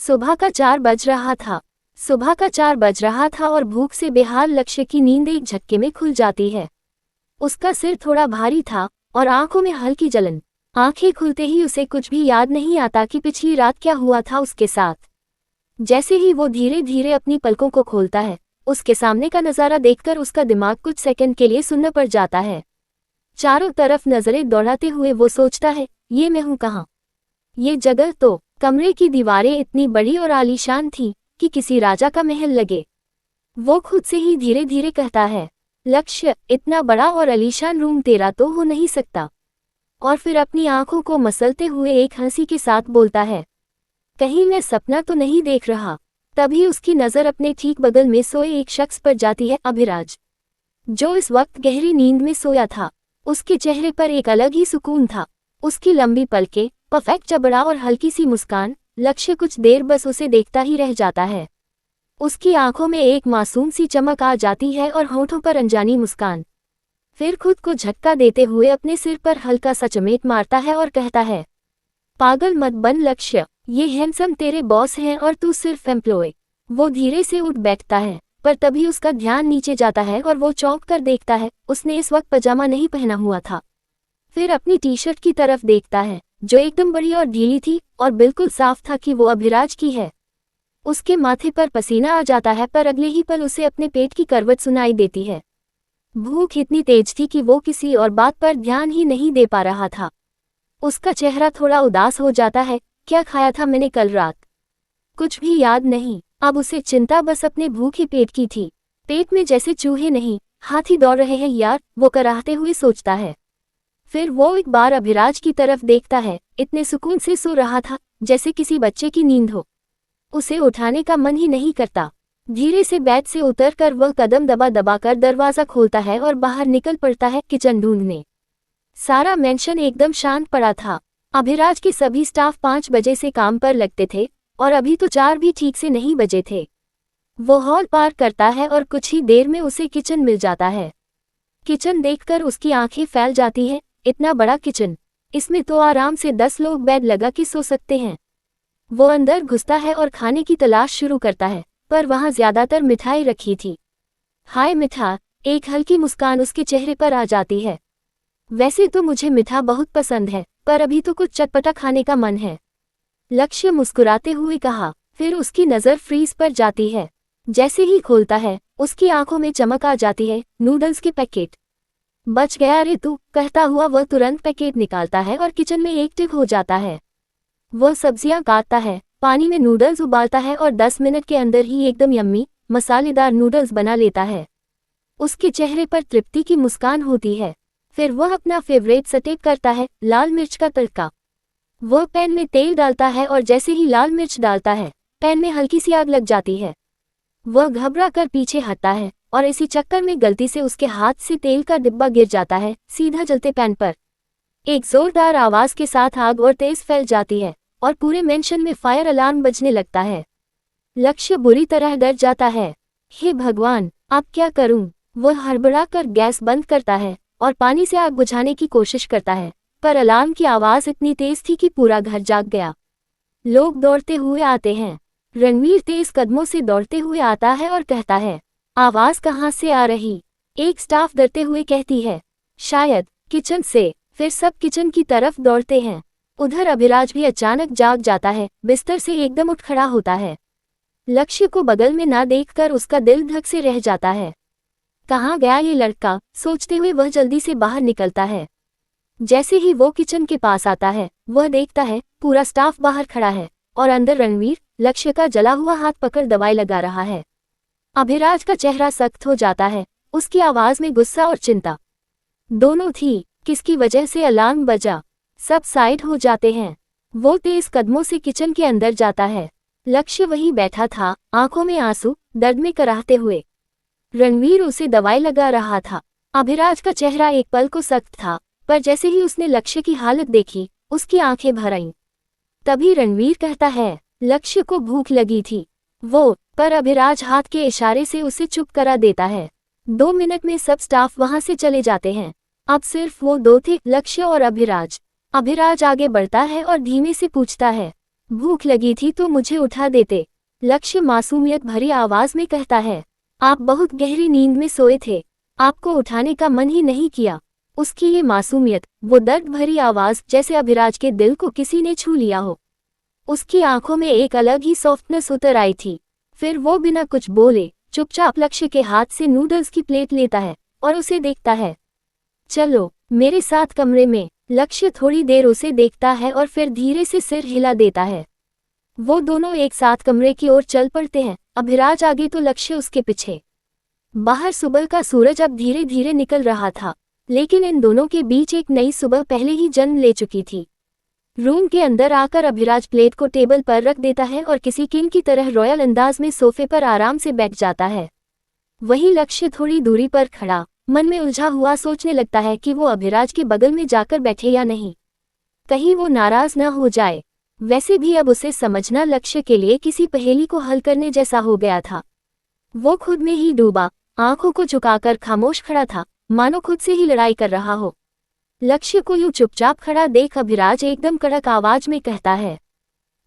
सुबह का 4 बज रहा था। सुबह का 4 बज रहा था और भूख से बेहाल लक्ष्य की नींद एक झटके में खुल जाती है। उसका सिर थोड़ा भारी था और आंखों में हल्की जलन। आंखें खुलते ही उसे कुछ भी याद नहीं आता कि पिछली रात क्या हुआ था उसके साथ। जैसे ही वो धीरे धीरे अपनी पलकों को खोलता है, उसके सामने का नज़ारा देखकर उसका दिमाग कुछ सेकंड के लिए सुन्न पड़ जाता है। चारों तरफ नजरें दौड़ाते हुए वो सोचता है, ये मैं हूँ कहाँ? ये जगह तो। कमरे की दीवारें इतनी बड़ी और आलीशान थीं कि किसी राजा का महल लगे। वो खुद से ही धीरे धीरे कहता है, लक्ष्य, इतना बड़ा और आलीशान रूम तेरा तो हो नहीं सकता। और फिर अपनी आंखों को मसलते हुए एक हंसी के साथ बोलता है, कहीं मैं सपना तो नहीं देख रहा। तभी उसकी नज़र अपने ठीक बगल में सोए एक शख्स पर जाती है, अभिराज, जो इस वक्त गहरी नींद में सोया था। उसके चेहरे पर एक अलग ही सुकून था। उसकी लंबी पलकें, परफेक्ट जबड़ा और हल्की सी मुस्कान। लक्ष्य कुछ देर बस उसे देखता ही रह जाता है। उसकी आंखों में एक मासूम सी चमक आ जाती है और होठों पर अनजानी मुस्कान। फिर खुद को झटका देते हुए अपने सिर पर हल्का सा चमेट मारता है और कहता है, पागल मत बन लक्ष्य, ये हैंडसम तेरे बॉस हैं और तू सिर्फ एम्प्लॉय। वो धीरे से उठ बैठता है, पर तभी उसका ध्यान नीचे जाता है और वो चौंक कर देखता है, उसने इस वक्त पजामा नहीं पहना हुआ था। फिर अपनी टी शर्ट की तरफ देखता है, जो एकदम बड़ी और ढीली थी और बिल्कुल साफ था कि वो अभिराज की है। उसके माथे पर पसीना आ जाता है, पर अगले ही पल उसे अपने पेट की करवट सुनाई देती है। भूख इतनी तेज थी कि वो किसी और बात पर ध्यान ही नहीं दे पा रहा था। उसका चेहरा थोड़ा उदास हो जाता है। क्या खाया था मैंने कल रात? कुछ भी याद नहीं। अब उसे चिंता बस अपने भूखे पेट की थी। पेट में जैसे चूहे नहीं, हाथी दौड़ रहे हैं यार, वो कराहते हुए सोचता है। फिर वो एक बार अभिराज की तरफ देखता है। इतने सुकून से सो रहा था जैसे किसी बच्चे की नींद हो। उसे उठाने का मन ही नहीं करता। धीरे से बेड से उतरकर वह कदम दबा दबा कर दरवाजा खोलता है और बाहर निकल पड़ता है किचन ढूंढने। सारा मेंशन एकदम शांत पड़ा था। अभिराज के सभी स्टाफ 5 बजे से काम पर लगते थे और अभी तो 4 भी ठीक से नहीं बजे थे। वो हॉल पार करता है और कुछ ही देर में उसे किचन मिल जाता है। किचन देखकर उसकी आंखें फैल जाती हैं। इतना बड़ा किचन, इसमें तो आराम से 10 लोग बेड लगा के सो सकते हैं। वो अंदर घुसता है और खाने की तलाश शुरू करता है, पर वहां ज्यादातर मिठाई रखी थी। हाय मिठा, एक हल्की मुस्कान उसके चेहरे पर आ जाती है। वैसे तो मुझे मिठा बहुत पसंद है, पर अभी तो कुछ चटपटा खाने का मन है, लक्ष्य मुस्कुराते हुए कहा। फिर उसकी नज़र फ्रीज पर जाती है। जैसे ही खोलता है, उसकी आंखों में चमक आ जाती है। नूडल्स के पैकेट। बच गया रे तू, कहता हुआ वह तुरंत पैकेट निकालता है और किचन में एक्टिव हो जाता है। वह सब्जियां काटता है, पानी में नूडल्स उबालता है और 10 मिनट के अंदर ही एकदम यम्मी मसालेदार नूडल्स बना लेता है। उसके चेहरे पर तृप्ति की मुस्कान होती है। फिर वह अपना फेवरेट स्टेप करता है, लाल मिर्च का तड़का। वह पैन में तेल डालता है और जैसे ही लाल मिर्च डालता है, पैन में हल्की सी आग लग जाती है। वह घबरा कर पीछे हटता है और इसी चक्कर में गलती से उसके हाथ से तेल का डिब्बा गिर जाता है सीधा जलते पैन पर। एक जोरदार आवाज के साथ आग और तेज फैल जाती है और पूरे मेंशन में फायर अलार्म बजने लगता है। लक्ष्य बुरी तरह डर जाता है। हे भगवान, अब क्या करूं? वह हड़बड़ा कर गैस बंद करता है और पानी से आग बुझाने की कोशिश करता है, पर अलार्म की आवाज इतनी तेज थी कि पूरा घर जाग गया। लोग दौड़ते हुए आते हैं। रणवीर तेज कदमों से दौड़ते हुए आता है और कहता है, आवाज कहाँ से आ रही? एक स्टाफ डरते हुए कहती है, शायद किचन से। फिर सब किचन की तरफ दौड़ते हैं। उधर अभिराज भी अचानक जाग जाता है, बिस्तर से एकदम उठ खड़ा होता है। लक्ष्य को बगल में ना देखकर उसका दिल धक से रह जाता है। कहाँ गया ये लड़का, सोचते हुए वह जल्दी से बाहर निकलता है। जैसे ही वो किचन के पास आता है, वह देखता है पूरा स्टाफ बाहर खड़ा है और अंदर रणवीर लक्ष्य का जला हुआ हाथ पकड़ दवाई लगा रहा है। अभिराज का चेहरा सख्त हो जाता है। उसकी आवाज में गुस्सा और चिंता दोनों थी। किसकी वजह से अलार्म बजा? सब साइड हो जाते हैं। वो तेज कदमों से किचन के अंदर जाता है। लक्ष्य वहीं बैठा था, आंखों में आंसू, दर्द में कराहते हुए। रणवीर उसे दवाई लगा रहा था। अभिराज का चेहरा एक पल को सख्त था, पर जैसे ही उसने लक्ष्य की हालत देखी, उसकी आंखें भर आईं। तभी रणवीर कहता है, लक्ष्य को भूख लगी थी पर अभिराज हाथ के इशारे से उसे चुप करा देता है। 2 मिनट में सब स्टाफ वहां से चले जाते हैं। अब सिर्फ वो दो थे, लक्ष्य और अभिराज। अभिराज आगे बढ़ता है और धीमे से पूछता है, भूख लगी थी तो मुझे उठा देते। लक्ष्य मासूमियत भरी आवाज में कहता है। आप बहुत गहरी नींद में सोए थे, आपको उठाने का मन ही नहीं किया। उसकी ये मासूमियत, वो दर्द भरी आवाज, जैसे अभिराज के दिल को किसी ने छू लिया हो। उसकी आंखों में एक अलग ही सॉफ्टनेस उतर आई थी। फिर वो बिना कुछ बोले चुपचाप लक्ष्य के हाथ से नूडल्स की प्लेट लेता है और उसे देखता है। चलो मेरे साथ कमरे में। लक्ष्य थोड़ी देर उसे देखता है और फिर धीरे से सिर हिला देता है। वो दोनों एक साथ कमरे की ओर चल पड़ते हैं, अभिराज आगे तो लक्ष्य उसके पीछे। बाहर सुबह का सूरज अब धीरे धीरे निकल रहा था, लेकिन इन दोनों के बीच एक नई सुबह पहले ही जन्म ले चुकी थी। रूम के अंदर आकर अभिराज प्लेट को टेबल पर रख देता है और किसी किंग की तरह रॉयल अंदाज में सोफे पर आराम से बैठ जाता है। वहीं लक्ष्य थोड़ी दूरी पर खड़ा मन में उलझा हुआ सोचने लगता है कि वो अभिराज के बगल में जाकर बैठे या नहीं, कहीं वो नाराज न हो जाए। वैसे भी अब उसे समझना लक्ष्य के लिए किसी पहेली को हल करने जैसा हो गया था। वो खुद में ही डूबा, आंखों को झुकाकर खामोश खड़ा था, मानो खुद से ही लड़ाई कर रहा हो। लक्ष्य को यूं चुपचाप खड़ा देख अभिराज एकदम कड़क आवाज में कहता है,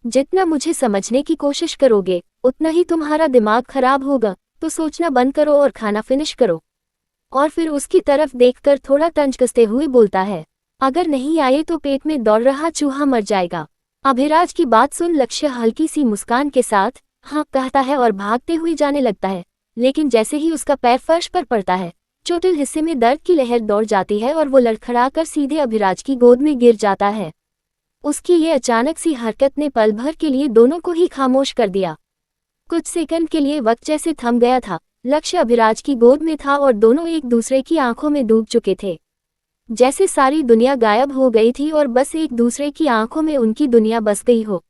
जितना मुझे समझने की कोशिश करोगे उतना ही तुम्हारा दिमाग खराब होगा, तो सोचना बंद करो और खाना फिनिश करो। और फिर उसकी तरफ देखकर थोड़ा तंज कसते हुए बोलता है, अगर नहीं आए तो पेट में दौड़ रहा चूहा मर जाएगा। अभिराज की बात सुन लक्ष्य हल्की सी मुस्कान के साथ हाँ कहता है और भागते हुए जाने लगता है। लेकिन जैसे ही उसका पैर फर्श पर पड़ता है, चोटिल हिस्से में दर्द की लहर दौड़ जाती है और वो लड़खड़ाकर सीधे अभिराज की गोद में गिर जाता है। उसकी ये अचानक सी हरकत ने पल भर के लिए दोनों को ही खामोश कर दिया। कुछ सेकंड के लिए वक्त जैसे थम गया था। लक्ष्य अभिराज की गोद में था और दोनों एक दूसरे की आंखों में डूब चुके थे। जैसे सारी दुनिया गायब हो गई थी और बस एक दूसरे की आंखों में उनकी दुनिया बस गई हो।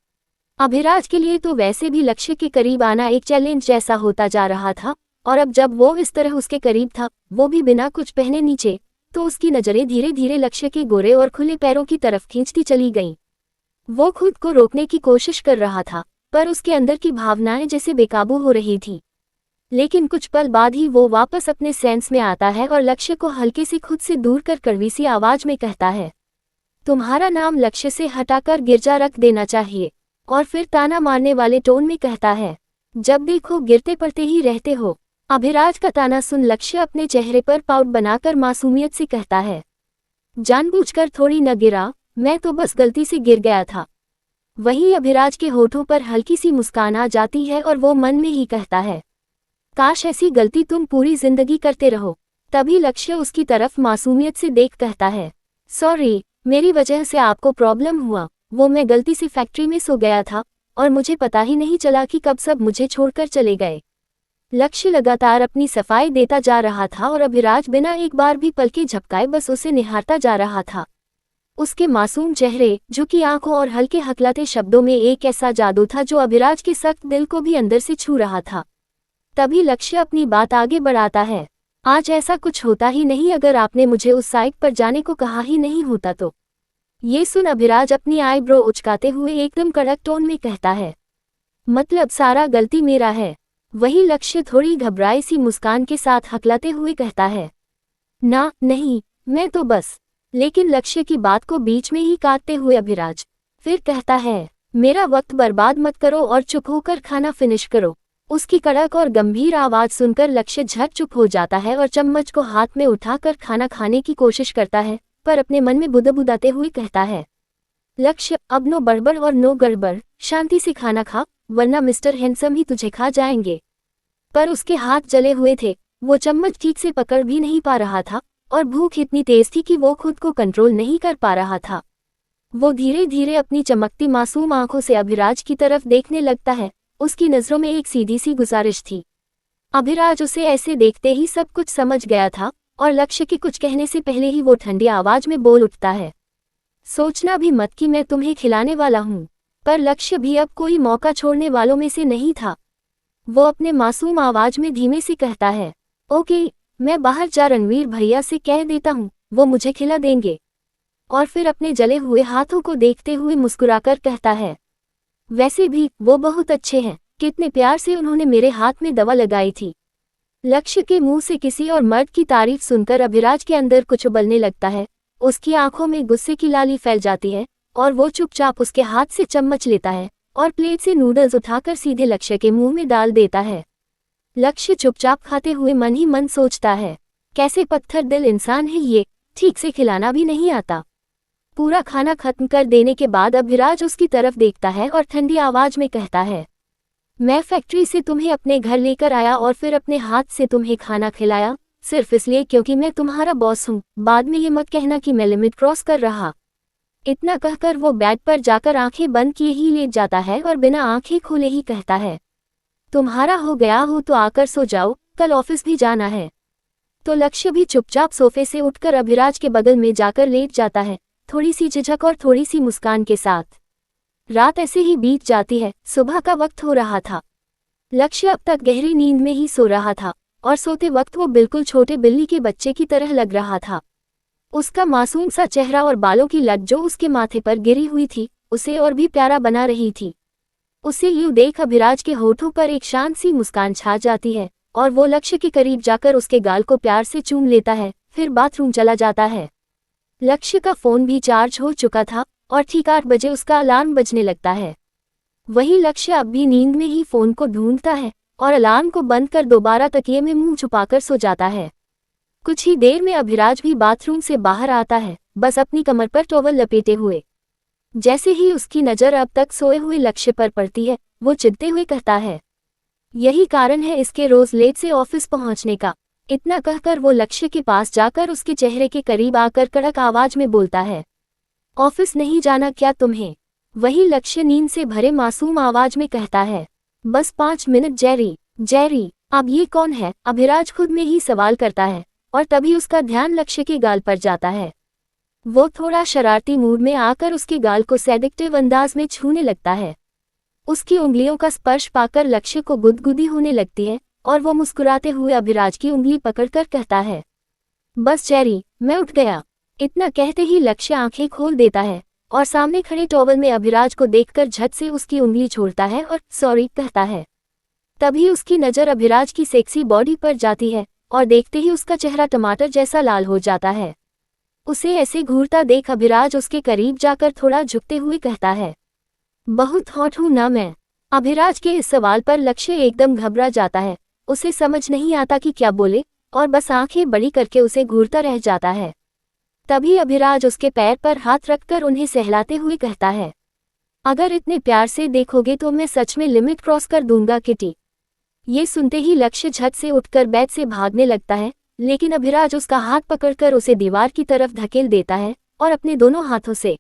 अभिराज के लिए तो वैसे भी लक्ष्य के करीब आना एक चैलेंज जैसा होता जा रहा था, और अब जब वो इस तरह उसके करीब था, वो भी बिना कुछ पहने नीचे, तो उसकी नजरें धीरे धीरे लक्ष्य के गोरे और खुले पैरों की तरफ खींचती चली गईं। वो खुद को रोकने की कोशिश कर रहा था, पर उसके अंदर की भावनाएं जैसे बेकाबू हो रही थी। लेकिन कुछ पल बाद ही वो वापस अपने सेंस में आता है और लक्ष्य को हल्के से खुद से दूर कर कड़वी सी आवाज में कहता है, तुम्हारा नाम लक्ष्य से हटाकर गिरजा रख देना चाहिए। और फिर ताना मारने वाले टोन में कहता है, जब देखो गिरते पड़ते ही रहते हो। अभिराज का ताना सुन लक्ष्य अपने चेहरे पर पाउट बनाकर मासूमियत से कहता है, जानबूझकर थोड़ी न गिरा, मैं तो बस गलती से गिर गया था। वहीं अभिराज के होठों पर हल्की सी मुस्कान आ जाती है और वो मन में ही कहता है, काश ऐसी गलती तुम पूरी जिंदगी करते रहो। तभी लक्ष्य उसकी तरफ मासूमियत से देख कहता है, सॉरी, मेरी वजह से आपको प्रॉब्लम हुआ। वो मैं गलती से फैक्ट्री में सो गया था और मुझे पता ही नहीं चला कि कब सब मुझे छोड़कर चले गए। लक्ष्य लगातार अपनी सफाई देता जा रहा था और अभिराज बिना एक बार भी पलके झपकाए बस उसे निहारता जा रहा था। उसके मासूम चेहरे, झुकी आंखों और हल्के हकलाते शब्दों में एक ऐसा जादू था जो अभिराज के सख्त दिल को भी अंदर से छू रहा था। तभी लक्ष्य अपनी बात आगे बढ़ाता है, आज ऐसा कुछ होता ही नहीं अगर आपने मुझे उस साइट पर जाने को कहा ही नहीं होता तो। ये सुन अभिराज अपनी आईब्रो उचकाते हुए एकदम कड़क टोन में कहता है, मतलब सारा गलती मेरा है। वही लक्ष्य थोड़ी घबराई सी मुस्कान के साथ हकलाते हुए कहता है, ना नहीं, मैं तो बस। लेकिन लक्ष्य की बात को बीच में ही काटते हुए अभिराज फिर कहता है, मेरा वक्त बर्बाद मत करो और चुप होकर खाना फिनिश करो। उसकी कड़क और गंभीर आवाज सुनकर लक्ष्य झट चुप हो जाता है और चम्मच को हाथ में उठाकर खाना खाने की कोशिश करता है, पर अपने मन में बुदबुदाते हुए कहता है, लक्ष्य अब नो बड़बड़ और नो गड़बड़, शांति से खाना खा, वरना मिस्टर हैंडसम ही तुझे खा जाएंगे। पर उसके हाथ जले हुए थे, वो चम्मच ठीक से पकड़ भी नहीं पा रहा था और भूख इतनी तेज थी कि वो खुद को कंट्रोल नहीं कर पा रहा था। वो धीरे धीरे अपनी चमकती मासूम आंखों से अभिराज की तरफ देखने लगता है। उसकी नजरों में एक सीधी सी गुजारिश थी। अभिराज उसे ऐसे देखते ही सब कुछ समझ गया था और लक्ष्य के कुछ कहने से पहले ही वो ठंडी आवाज में बोल उठता है, सोचना भी मत कि मैं तुम्हें खिलाने वाला हूँ। पर लक्ष्य भी अब कोई मौका छोड़ने वालों में से नहीं था। वो अपने मासूम आवाज में धीमे से कहता है, ओके, मैं बाहर जा रणवीर भैया से कह देता हूँ, वो मुझे खिला देंगे। और फिर अपने जले हुए हाथों को देखते हुए मुस्कुराकर कहता है, वैसे भी वो बहुत अच्छे हैं, कितने प्यार से उन्होंने मेरे हाथ में दवा लगाई थी। लक्ष्य के मुंह से किसी और मर्द की तारीफ सुनकर अभिराज के अंदर कुछ उबलने लगता है। उसकी आंखों में गुस्से की लाली फैल जाती है और वो चुपचाप उसके हाथ से चम्मच लेता है और प्लेट से नूडल्स उठाकर सीधे लक्ष्य के मुंह में डाल देता है। लक्ष्य चुपचाप खाते हुए मन ही मन सोचता है, कैसे पत्थर दिल इंसान है ये, ठीक से खिलाना भी नहीं आता। पूरा खाना खत्म कर देने के बाद अभिराज उसकी तरफ देखता है और ठंडी आवाज में कहता है, मैं फैक्ट्री से तुम्हें अपने घर लेकर आया और फिर अपने हाथ से तुम्हें खाना खिलाया, सिर्फ इसलिए क्योंकि मैं तुम्हारा बॉस हूँ। बाद में ये मत कहना कि मैं लिमिट क्रॉस कर रहा। इतना कहकर वो बेड पर जाकर आंखें बंद किए ही लेट जाता है और बिना आंखें खोले ही कहता है, तुम्हारा हो गया हो तो आकर सो जाओ, कल ऑफिस भी जाना है। तो लक्ष्य भी चुपचाप सोफे से उठकर अभिराज के बगल में जाकर लेट जाता है, थोड़ी सी झिझक और थोड़ी सी मुस्कान के साथ। रात ऐसे ही बीत जाती है। सुबह का वक्त हो रहा था। लक्ष्य अब तक गहरी नींद में ही सो रहा था और सोते वक्त वो बिल्कुल छोटे बिल्ली के बच्चे की तरह लग रहा था। उसका मासूम सा चेहरा और बालों की लट जो उसके माथे पर गिरी हुई थी उसे और भी प्यारा बना रही थी। उसे यूं देख अभिराज के होठों पर एक शांत सी मुस्कान छा जाती है और वो लक्ष्य के करीब जाकर उसके गाल को प्यार से चूम लेता है, फिर बाथरूम चला जाता है। लक्ष्य का फोन भी चार्ज हो चुका था और ठीक 8 बजे उसका अलार्म बजने लगता है। वही लक्ष्य अब भी नींद में ही फोन को ढूंढता है और अलार्म को बंद कर दोबारा तकिए में मुंह छुपाकर सो जाता है। कुछ ही देर में अभिराज भी बाथरूम से बाहर आता है, बस अपनी कमर पर टॉवल लपेटे हुए। जैसे ही उसकी नज़र अब तक सोए हुए लक्ष्य पर पड़ती है, वो चिढ़ते हुए कहता है, यही कारण है इसके रोज लेट से ऑफिस पहुंचने का। इतना कहकर वो लक्ष्य के पास जाकर उसके चेहरे के करीब आकर कड़क आवाज में बोलता है, ऑफिस नहीं जाना क्या तुम्हें? वही लक्ष्य नींद से भरे मासूम आवाज में कहता है, बस 5 मिनट जेरी, अब ये कौन है? अभिराज खुद में ही सवाल करता है और तभी उसका ध्यान लक्ष्य के गाल पर जाता है। वो थोड़ा शरारती मूड में आकर उसके गाल को सेडक्टिव अंदाज में छूने लगता है। उसकी उंगलियों का स्पर्श पाकर लक्ष्य को गुदगुदी होने लगती है और वो मुस्कुराते हुए अभिराज की उंगली पकड़कर कहता है, बस जेरी, मैं उठ गया। इतना कहते ही लक्ष्य आंखें खोल देता है और सामने खड़े टॉवल में अभिराज को देखकर झट से उसकी उंगली छोड़ता है और सॉरी कहता है। तभी उसकी नज़र अभिराज की सेक्सी बॉडी पर जाती है और देखते ही उसका चेहरा टमाटर जैसा लाल हो जाता है। उसे ऐसे घूरता देख अभिराज उसके करीब जाकर थोड़ा झुकते हुए कहता है, बहुत हॉट हूं ना मैं? अभिराज के इस सवाल पर लक्ष्य एकदम घबरा जाता है। उसे समझ नहीं आता कि क्या बोले और बस आंखें बड़ी करके उसे घूरता रह जाता है। तभी अभिराज उसके पैर पर हाथ रखकर उन्हें सहलाते हुए कहता है, अगर इतने प्यार से देखोगे तो मैं सच में लिमिट क्रॉस कर दूंगा किटी। ये सुनते ही लक्ष्य झट से उठकर बेड से भागने लगता है, लेकिन अभिराज उसका हाथ पकड़कर उसे दीवार की तरफ धकेल देता है और अपने दोनों हाथों से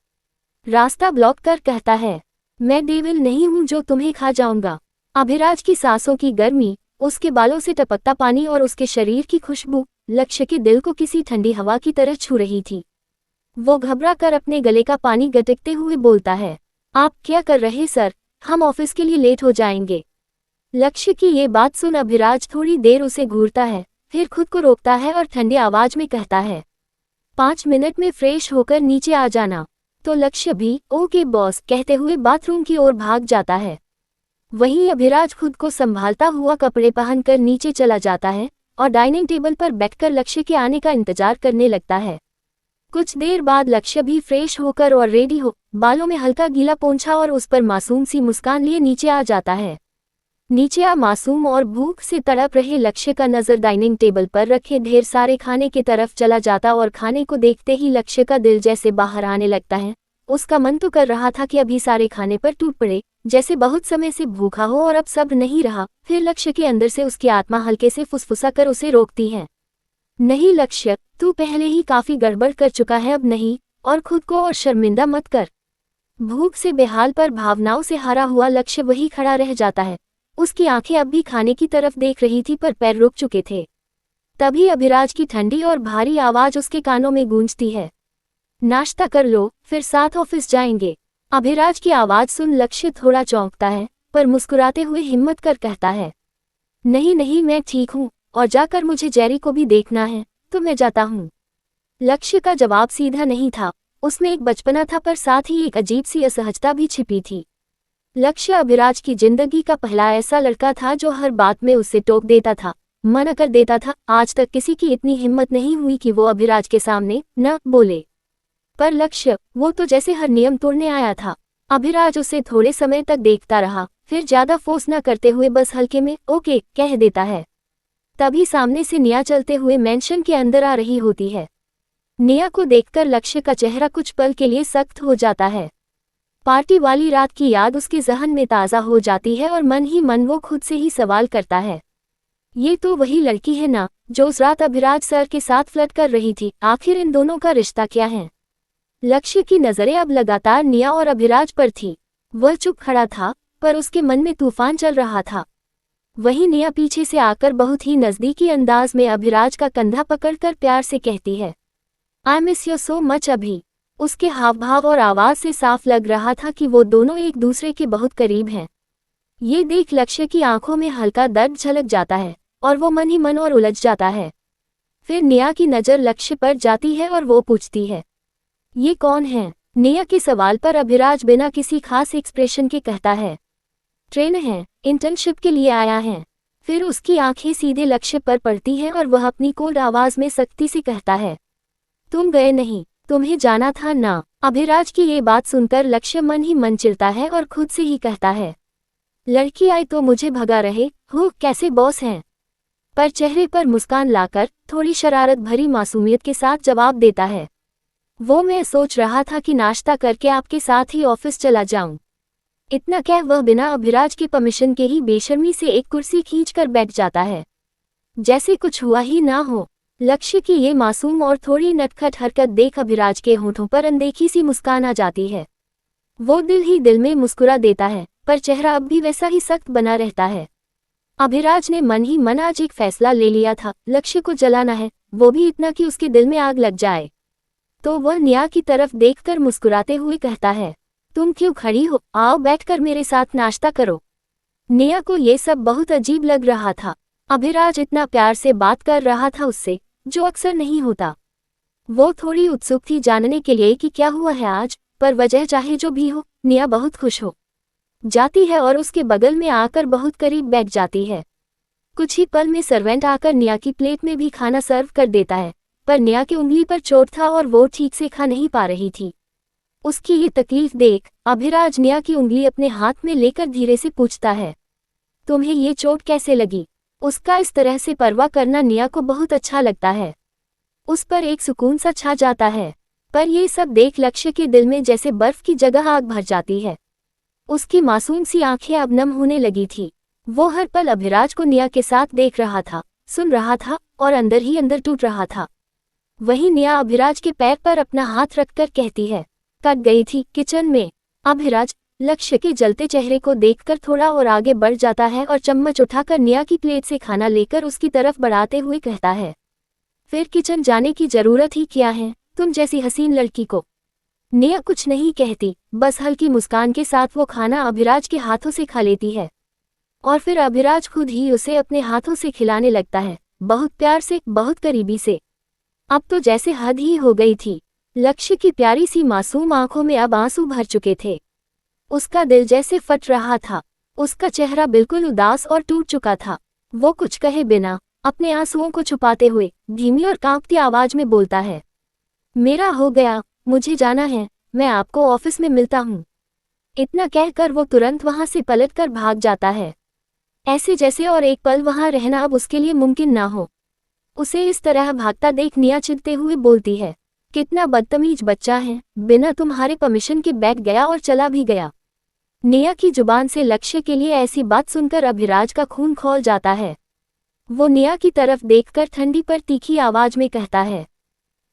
रास्ता ब्लॉक कर कहता है, मैं डेविल नहीं हूं जो तुम्हें खा जाऊंगा। अभिराज की सांसों की गर्मी, उसके बालों से टपकता पानी और उसके शरीर की खुशबू लक्ष्य के दिल को किसी ठंडी हवा की तरह छू रही थी। वो घबरा कर अपने गले का पानी गटकते हुए बोलता है, आप क्या कर रहे सर? हम ऑफिस के लिए लेट हो जाएंगे। लक्ष्य की ये बात सुन अभिराज थोड़ी देर उसे घूरता है, फिर खुद को रोकता है और ठंडी आवाज में कहता है, 5 मिनट में फ्रेश होकर नीचे आ जाना। तो लक्ष्य भी ओके बॉस कहते हुए बाथरूम की ओर भाग जाता है। वहीं अभिराज खुद को संभालता हुआ कपड़े पहनकर नीचे चला जाता है और डाइनिंग टेबल पर बैठकर लक्ष्य के आने का इंतजार करने लगता है। कुछ देर बाद लक्ष्य भी फ्रेश होकर और रेडी हो, बालों में हल्का गीला पोंछा और उस पर मासूम सी मुस्कान लिए नीचे आ जाता है। नीचे आ मासूम और भूख से तड़प रहे लक्ष्य का नजर डाइनिंग टेबल पर रखे ढेर सारे खाने की तरफ चला जाता और खाने को देखते ही लक्ष्य का दिल जैसे बाहर आने लगता है। उसका मन तो कर रहा था कि अभी सारे खाने पर टूट पड़े, जैसे बहुत समय से भूखा हो और अब सब्र नहीं रहा। फिर लक्ष्य के अंदर से उसकी आत्मा हल्के से फुसफुसा कर उसे रोकती है, नहीं लक्ष्य, तू पहले ही काफी गड़बड़ कर चुका है, अब नहीं, और खुद को और शर्मिंदा मत कर। भूख से बेहाल पर भावनाओं से हारा हुआ लक्ष्य वही खड़ा रह जाता है। उसकी आंखें अब भी खाने की तरफ देख रही थी पर पैर रुक चुके थे। तभी अभिराज की ठंडी और भारी आवाज उसके कानों में गूंजती है, नाश्ता कर लो, फिर साथ ऑफिस जाएंगे। अभिराज की आवाज सुन लक्ष्य थोड़ा चौंकता है पर मुस्कुराते हुए हिम्मत कर कहता है, नहीं नहीं, मैं ठीक हूँ और जाकर मुझे जेरी को भी देखना है, तो मैं जाता हूँ। लक्ष्य का जवाब सीधा नहीं था, उसमें एक बचपना था पर साथ ही एक अजीब सी असहजता भी छिपी थी। लक्ष्य अभिराज की जिंदगी का पहला ऐसा लड़का था जो हर बात में उससे टोक देता था, मना कर देता था। आज तक किसी की इतनी हिम्मत नहीं हुई कि वो अभिराज के सामने न बोले। पर लक्ष्य, वो तो जैसे हर नियम तोड़ने आया था। अभिराज उसे थोड़े समय तक देखता रहा, फिर ज्यादा फोर्स न करते हुए बस हल्के में ओके कह देता है। तभी सामने से निया चलते हुए मेंशन के अंदर आ रही होती है। निया को देखकर लक्ष्य का चेहरा कुछ पल के लिए सख्त हो जाता है। पार्टी वाली रात की याद उसके जहन में ताज़ा हो जाती है और मन ही मन वो खुद से ही सवाल करता है, ये तो वही लड़की है ना जो उस रात अभिराज सर के साथ फ्लर्ट कर रही थी। आखिर इन दोनों का रिश्ता क्या है? लक्ष्य की नजरें अब लगातार निया और अभिराज पर थी। वह चुप खड़ा था, पर उसके मन में तूफान चल रहा था। वहीं निया पीछे से आकर बहुत ही नजदीकी अंदाज में अभिराज का कंधा पकड़कर प्यार से कहती है, I miss you so much अभी। उसके हावभाव और आवाज से साफ लग रहा था कि वो दोनों एक दूसरे के बहुत करीब हैं। ये देख लक्ष्य की आंखों में हल्का दर्द झलक जाता है और वो मन ही मन और उलझ जाता है। फिर निया की नज़र लक्ष्य पर जाती है और वो पूछती है, ये कौन है? निया के सवाल पर अभिराज बिना किसी खास एक्सप्रेशन के कहता है, ट्रेन है, इंटर्नशिप के लिए आया है। फिर उसकी आंखें सीधे लक्ष्य पर पड़ती हैं और वह अपनी कोल्ड आवाज में सख्ती से कहता है, तुम गए नहीं, तुम्हें जाना था ना। अभिराज की ये बात सुनकर लक्ष्य मन ही मन चिढ़ता है और खुद से ही कहता है, लड़की आई तो मुझे भगा रहे हो, कैसे बॉस हैं? पर चेहरे पर मुस्कान लाकर थोड़ी शरारत भरी मासूमियत के साथ जवाब देता है, वो मैं सोच रहा था कि नाश्ता करके आपके साथ ही ऑफिस चला जाऊं। इतना कह वह बिना अभिराज के परमिशन के ही बेशर्मी से एक कुर्सी खींचकर बैठ जाता है, जैसे कुछ हुआ ही ना हो। लक्ष्य की ये मासूम और थोड़ी नटखट हरकत देख अभिराज के होठों पर अनदेखी सी मुस्कान आ जाती है। वो दिल ही दिल में मुस्कुरा देता है, पर चेहरा अब भी वैसा ही सख्त बना रहता है। अभिराज ने मन ही मन आज एक फैसला ले लिया था, लक्ष्य को जलाना है, वो भी इतना कि उसके दिल में आग लग जाए। तो वह निया की तरफ देखकर मुस्कुराते हुए कहता है, तुम क्यों खड़ी हो, आओ बैठकर मेरे साथ नाश्ता करो। निया को ये सब बहुत अजीब लग रहा था। अभिराज इतना प्यार से बात कर रहा था उससे, जो अक्सर नहीं होता। वो थोड़ी उत्सुक थी जानने के लिए कि क्या हुआ है आज, पर वजह चाहे जो भी हो, निया बहुत खुश हो जाती है और उसके बगल में आकर बहुत करीब बैठ जाती है। कुछ ही पल में सर्वेंट आकर निया की प्लेट में भी खाना सर्व कर देता है, पर निया की उंगली पर चोट था और वो ठीक से खा नहीं पा रही थी। उसकी ये तकलीफ देख अभिराज निया की उंगली अपने हाथ में लेकर धीरे से पूछता है, तुम्हें ये चोट कैसे लगी? उसका इस तरह से परवाह करना निया को बहुत अच्छा लगता है। उस पर एक सुकून सा छा जाता है। पर ये सब देख लक्ष्य के दिल में जैसे बर्फ की जगह आग भर जाती है। उसकी मासूम सी आंखें अब नम होने लगी थी। वो हर पल अभिराज को निया के साथ देख रहा था, सुन रहा था और अंदर ही अंदर टूट रहा था। वहीं निया अभिराज के पैर पर अपना हाथ रखकर कहती है, कट गई थी किचन में। अभिराज लक्ष्य के जलते चेहरे को देखकर थोड़ा और आगे बढ़ जाता है और चम्मच उठाकर निया की प्लेट से खाना लेकर उसकी तरफ बढ़ाते हुए कहता है, फिर किचन जाने की जरूरत ही क्या है, तुम जैसी हसीन लड़की को। निया कुछ नहीं कहती, बस हल्की मुस्कान के साथ वो खाना अभिराज के हाथों से खा लेती है और फिर अभिराज खुद ही उसे अपने हाथों से खिलाने लगता है, बहुत प्यार से, बहुत करीबी से। अब तो जैसे हद ही हो गई थी। लक्ष्य की प्यारी सी मासूम आंखों में अब आंसू भर चुके थे। उसका दिल जैसे फट रहा था। उसका चेहरा बिल्कुल उदास और टूट चुका था। वो कुछ कहे बिना अपने आंसुओं को छुपाते हुए धीमी और कांपती आवाज में बोलता है, मेरा हो गया, मुझे जाना है, मैं आपको ऑफिस में मिलता हूँ। इतना कहकर वो तुरंत वहां से पलटकर भाग जाता है, ऐसे जैसे और एक पल वहां रहना अब उसके लिए मुमकिन ना हो। उसे इस तरह भागता देख निया चिढ़ते हुए बोलती है, कितना बदतमीज बच्चा है, बिना तुम्हारे परमिशन के बैठ गया और चला भी गया। निया की जुबान से लक्ष्य के लिए ऐसी बात सुनकर अभिराज का खून खौल जाता है। वो निया की तरफ देखकर ठंडी पर तीखी आवाज में कहता है,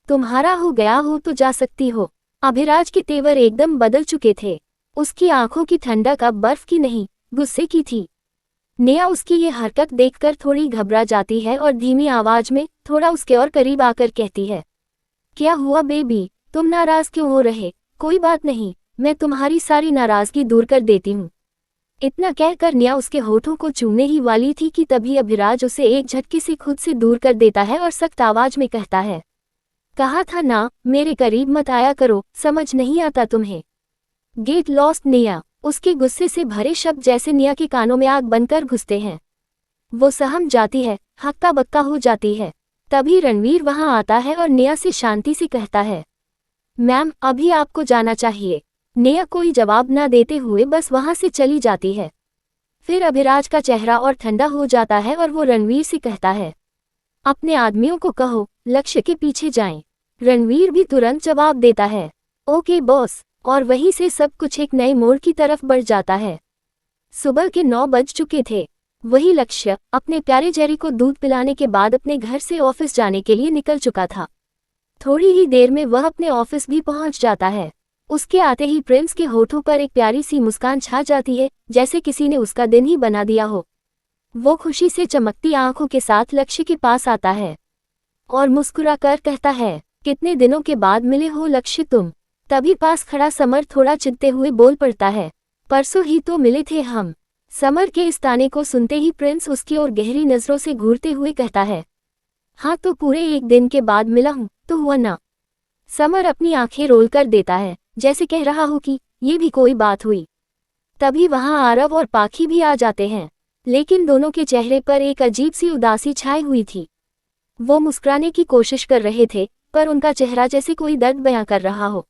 तुम्हारा हो गया हो तो जा सकती हो। अभिराज के तेवर एकदम बदल चुके थे। उसकी आंखों की ठंडक अब बर्फ की नहीं, गुस्से की थी। निया उसकी ये हरकत देखकर थोड़ी घबरा जाती है और धीमी आवाज में थोड़ा उसके और करीब आकर कहती है, क्या हुआ बेबी, तुम नाराज क्यों हो रहे? कोई बात नहीं, मैं तुम्हारी सारी नाराजगी दूर कर देती हूँ। इतना कहकर निया उसके होठों को चूमने ही वाली थी कि तभी अभिराज उसे एक झटके से खुद से दूर कर देता है और सख्त आवाज में कहता है, कहा था ना मेरे करीब मत आया करो, समझ नहीं आता तुम्हें। गेट लॉस्ट निया। उसके गुस्से से भरे शब्द जैसे निया के कानों में आग बनकर घुसते हैं। वो सहम जाती है, हक्का बक्का हो जाती है। तभी रणवीर वहां आता है और निया से शांति से कहता है, मैम अभी आपको जाना चाहिए। नेहा कोई जवाब न देते हुए बस वहां से चली जाती है। फिर अभिराज का चेहरा और ठंडा हो जाता है और वो रणवीर से कहता है, अपने आदमियों को कहो लक्ष्य के पीछे जाएं। रणवीर भी तुरंत जवाब देता है, ओके बॉस, और वहीं से सब कुछ एक नए मोड़ की तरफ बढ़ जाता है। सुबह के 9 बज चुके थे। वही लक्ष्य अपने प्यारे जेरी को दूध पिलाने के बाद अपने घर से ऑफिस जाने के लिए निकल चुका था। थोड़ी ही देर में वह अपने ऑफिस भी पहुंच जाता है। उसके आते ही प्रिंस के होठों पर एक प्यारी सी मुस्कान छा जाती है, जैसे किसी ने उसका दिन ही बना दिया हो। वो खुशी से चमकती आंखों के साथ लक्ष्य के पास आता है और मुस्कुराकर कहता है, कितने दिनों के बाद मिले हो लक्ष्य तुम। तभी पास खड़ा समर थोड़ा चिढ़ते हुए बोल पड़ता है, परसों ही तो मिले थे हम। समर के इस ताने को सुनते ही प्रिंस उसकी ओर गहरी नजरों से घूरते हुए कहता है, हाँ तो पूरे 1 दिन के बाद मिला हूं तो हुआ ना। समर अपनी आंखें रोल कर देता है, जैसे कह रहा हो कि ये भी कोई बात हुई। तभी वहां आरव और पाखी भी आ जाते हैं, लेकिन दोनों के चेहरे पर एक अजीब सी उदासी छाई हुई थी। वो मुस्कुराने की कोशिश कर रहे थे, पर उनका चेहरा जैसे कोई दर्द बयां कर रहा हो।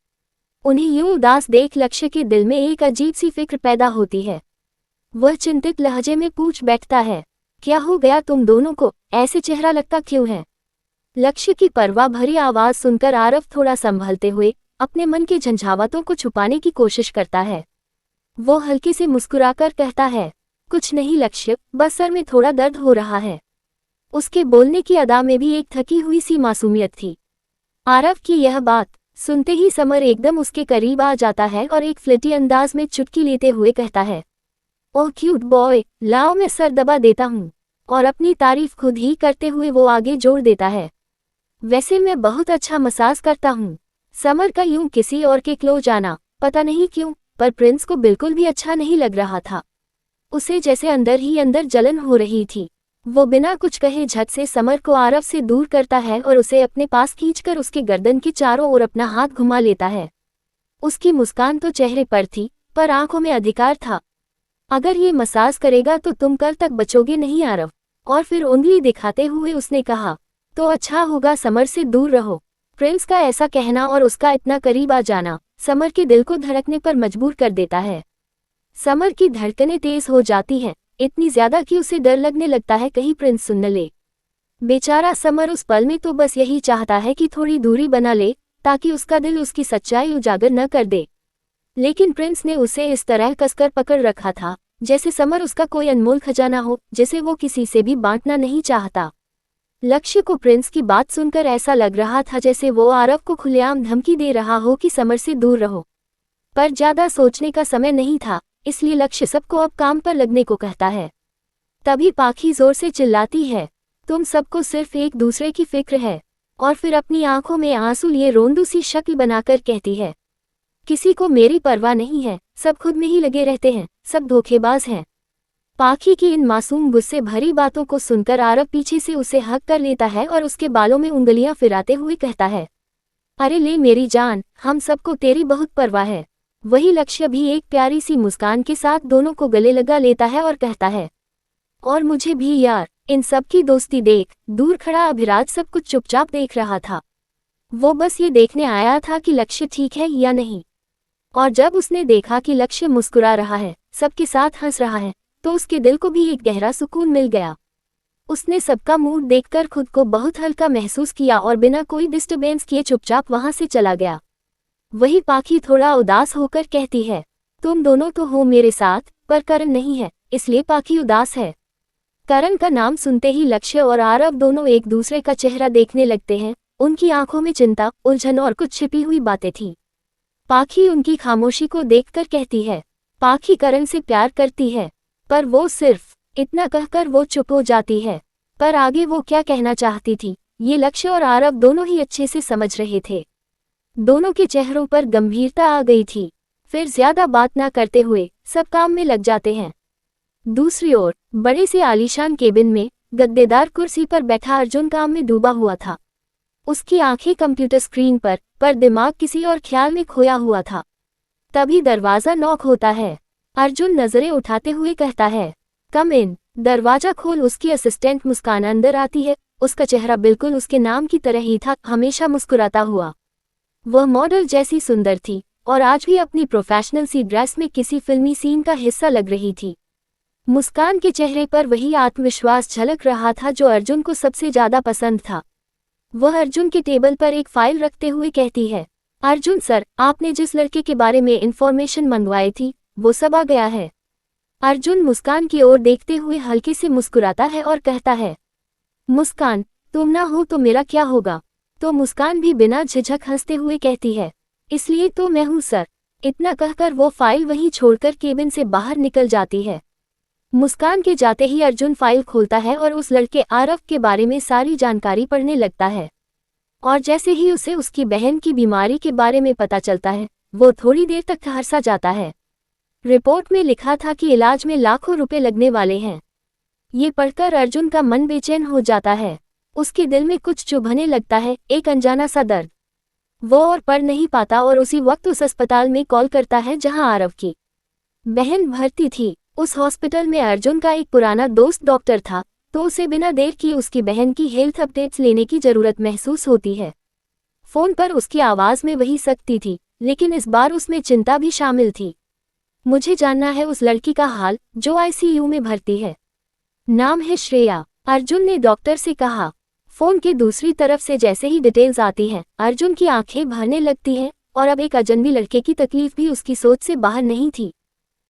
उन्हें यूं उदास देख लक्ष्य के दिल में एक अजीब सी फिक्र पैदा होती है। वह चिंतित लहजे में पूछ बैठता है, क्या हो गया तुम दोनों को, ऐसे चेहरा लगता क्यों है। लक्ष्य की परवाह भरी आवाज सुनकर आरव थोड़ा संभलते हुए अपने मन के झंझावातों को छुपाने की कोशिश करता है। वो हल्के से मुस्कुराकर कहता है, कुछ नहीं लक्ष्य, बस सर में थोड़ा दर्द हो रहा है। उसके बोलने की अदा में भी एक थकी हुई सी मासूमियत थी। आरव की यह बात सुनते ही समर एकदम उसके करीब आ जाता है और एक फ्लिटी अंदाज में चुटकी लेते हुए कहता है, ओह क्यूट बॉय, लाओ मैं सर दबा देता हूँ। और अपनी तारीफ खुद ही करते हुए वो आगे जोड़ देता है, वैसे मैं बहुत अच्छा मसाज करता हूँ। समर का यूं किसी और के क्लोज जाना पता नहीं क्यों, पर प्रिंस को बिल्कुल भी अच्छा नहीं लग रहा था। उसे जैसे अंदर ही अंदर जलन हो रही थी। वो बिना कुछ कहे झट से समर को आरव से दूर करता है और उसे अपने पास खींचकर उसके गर्दन के चारों ओर अपना हाथ घुमा लेता है। उसकी मुस्कान तो चेहरे पर थी, पर आंखों में अधिकार था। अगर ये मसाज करेगा तो तुम कल तक बचोगे नहीं आरव। और फिर उंगली दिखाते हुए उसने कहा, तो अच्छा होगा समर से दूर रहो। प्रिंस का ऐसा कहना और उसका इतना करीब आ जाना समर के दिल को धड़कने पर मजबूर कर देता है। समर की धड़कनें तेज हो जाती हैं, इतनी ज्यादा कि उसे डर लगने लगता है कहीं प्रिंस सुन न ले। बेचारा समर उस पल में तो बस यही चाहता है कि थोड़ी दूरी बना ले, ताकि उसका दिल उसकी सच्चाई उजागर न कर दे। लेकिन प्रिंस ने उसे इस तरह कसकर पकड़ रखा था, जैसे समर उसका कोई अनमोल खजाना हो जिसे वो किसी से भी बांटना नहीं चाहता। लक्ष्य को प्रिंस की बात सुनकर ऐसा लग रहा था जैसे वो आरव को खुलेआम धमकी दे रहा हो कि समर से दूर रहो। पर ज्यादा सोचने का समय नहीं था, इसलिए लक्ष्य सबको अब काम पर लगने को कहता है। तभी पाखी जोर से चिल्लाती है, तुम सबको सिर्फ एक दूसरे की फिक्र है। और फिर अपनी आंखों में आंसू लिए रोंदू सी शक्ल बनाकर कहती है, किसी को मेरी परवाह नहीं है, सब खुद में ही लगे रहते हैं, सब धोखेबाज हैं। पाखी की इन मासूम गुस्से भरी बातों को सुनकर आरव पीछे से उसे हक कर लेता है और उसके बालों में उंगलियां फिराते हुए कहता है, अरे ले मेरी जान, हम सबको तेरी बहुत परवाह है। वही लक्ष्य भी एक प्यारी सी मुस्कान के साथ दोनों को गले लगा लेता है और कहता है, और मुझे भी यार। इन सब की दोस्ती देख दूर खड़ा अभिराज सब कुछ चुपचाप देख रहा था। वो बस ये देखने आया था कि लक्ष्य ठीक है या नहीं। और जब उसने देखा कि लक्ष्य मुस्कुरा रहा है, सबके साथ हंस रहा है, तो उसके दिल को भी एक गहरा सुकून मिल गया। उसने सबका मूड देखकर खुद को बहुत हल्का महसूस किया और बिना कोई डिस्टर्बेंस किए चुपचाप वहां से चला गया। वही पाखी थोड़ा उदास होकर कहती है, तुम दोनों तो हो मेरे साथ, पर करण नहीं है, इसलिए पाखी उदास है। करण का नाम सुनते ही लक्ष्य और आरव दोनों एक दूसरे का चेहरा देखने लगते हैं। उनकी आंखों में चिंता, उलझन और कुछ छिपी हुई बातें थीं। पाखी उनकी खामोशी को देखकर कहती है, पाखी करण से प्यार करती है। पर वो सिर्फ इतना कहकर वो चुप हो जाती है। पर आगे वो क्या कहना चाहती थी, ये लक्ष्य और आरव दोनों ही अच्छे से समझ रहे थे। दोनों के चेहरों पर गंभीरता आ गई थी। फिर ज्यादा बात ना करते हुए सब काम में लग जाते हैं। दूसरी ओर बड़े से आलीशान केबिन में गद्देदार कुर्सी पर बैठा अर्जुन काम में डूबा हुआ था। उसकी आंखें कंप्यूटर स्क्रीन पर दिमाग किसी और ख्याल में खोया हुआ था। तभी दरवाजा नॉक होता है। अर्जुन नजरें उठाते हुए कहता है, कम इन। दरवाजा खोल उसकी असिस्टेंट मुस्कान अंदर आती है। उसका चेहरा बिल्कुल उसके नाम की तरह ही था, हमेशा मुस्कुराता हुआ। वह मॉडल जैसी सुंदर थी, और आज भी अपनी प्रोफेशनल सी ड्रेस में किसी फिल्मी सीन का हिस्सा लग रही थी। मुस्कान के चेहरे पर वही आत्मविश्वास झलक रहा था जो अर्जुन को सबसे ज्यादा पसंद था। वह अर्जुन के टेबल पर एक फाइल रखते हुए कहती है, अर्जुन सर, आपने जिस लड़के के बारे में इंफॉर्मेशन मंगवाई थी वो सब आ गया है। अर्जुन मुस्कान की ओर देखते हुए हल्के से मुस्कुराता है और कहता है, मुस्कान, तुम ना हो तो मेरा क्या होगा। तो मुस्कान भी बिना झिझक हंसते हुए कहती है, इसलिए तो मैं हूं सर। इतना कहकर वो फाइल वहीं छोड़कर केबिन से बाहर निकल जाती है। मुस्कान के जाते ही अर्जुन फाइल खोलता है और उस लड़के आरव के बारे में सारी जानकारी पढ़ने लगता है। और जैसे ही उसे उसकी बहन की बीमारी के बारे में पता चलता है, वो थोड़ी देर तक ठहर जाता है। रिपोर्ट में लिखा था कि इलाज में लाखों रुपए लगने वाले हैं। ये पढ़कर अर्जुन का मन बेचैन हो जाता है। उसके दिल में कुछ चुभने लगता है, एक अनजाना सा दर्द। वो और पढ़ नहीं पाता और उसी वक्त उस अस्पताल में कॉल करता है जहां आरव की बहन भर्ती थी। उस हॉस्पिटल में अर्जुन का एक पुराना दोस्त डॉक्टर था, तो उसे बिना देर किए उसकी बहन की हेल्थ अपडेट्स लेने की जरूरत महसूस होती है। फोन पर उसकी आवाज में वही सख्ती थी, लेकिन इस बार उसमें चिंता भी शामिल थी। मुझे जानना है उस लड़की का हाल जो आईसीयू में भर्ती है। नाम है श्रेया, अर्जुन ने डॉक्टर से कहा। फोन के दूसरी तरफ से जैसे ही डिटेल्स आती हैं, अर्जुन की आंखें भरने लगती हैं और अब एक अजनबी लड़के की तकलीफ भी उसकी सोच से बाहर नहीं थी।